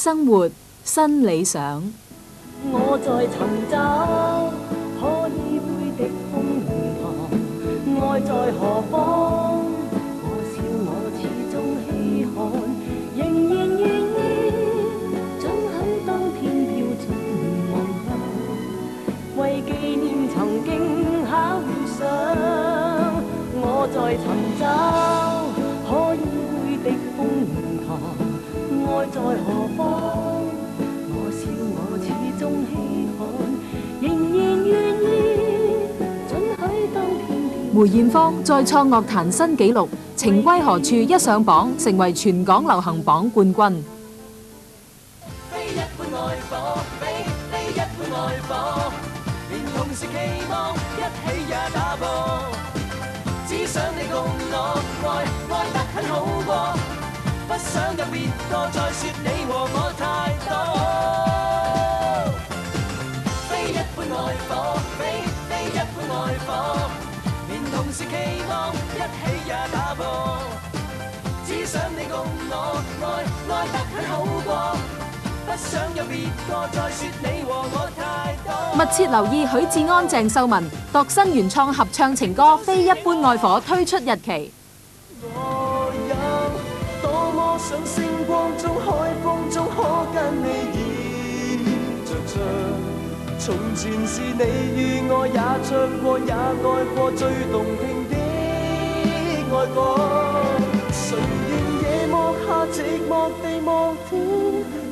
生活新理想。我在尋找可以會的風塘，愛在何方？我笑我始終稀罕，仍然願意准許當天飄進夢鄉，為紀念曾經考遇上。我在尋找可以會的風塘，愛在何方？我笑我始終稀罕，仍然願意准許當天。梅艷芳再創樂壇新紀錄，《情歸何處》一上榜，成為全港流行榜冠軍。非一般愛火，非一般愛火，連同時期望一起也打破。只想你共我愛得很好過，不想有別個再說你和我太多。非一般愛火，非一般愛火，連同時期望一起也打破。只想你共我愛得很好過，不想有別個再說你和我太多。密切留意許志安、鄭秀文度身原創合唱情歌《非一般愛火》推出日期。我有多麼想星光中、海風中可跟你倚着唱，從前是你與我也唱過也愛過最動聽的愛歌。誰願夜幕下寂寞地望天，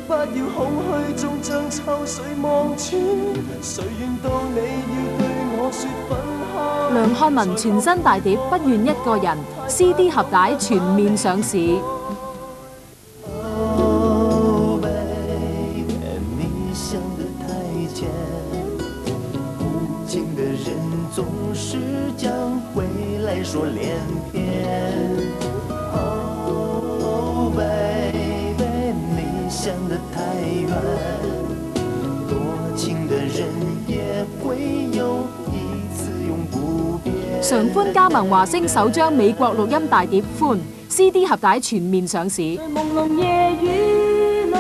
不要空虛中將秋水望穿。誰願到你要對我說分開。梁漢文全新大碟《不願一個人》CD 盒帶全面上市。Oh baby，你想得太淺，無情的人總是將未來說連篇。Oh baby，你想得太遠，多情的人也會有一次永不變。常歡加盟華星首張美國錄音大碟《歡》CD 盒帶全面上市。朦朧夜雨裏，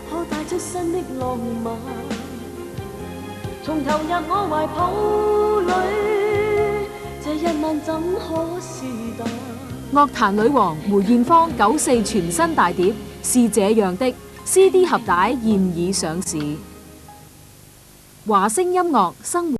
可帶出新的浪漫，從投入我懷抱裏，這一晚怎可是淡？樂壇女王梅艷芳94全新大碟《是這樣的》CD 盒帶現已上市。華星音樂生活。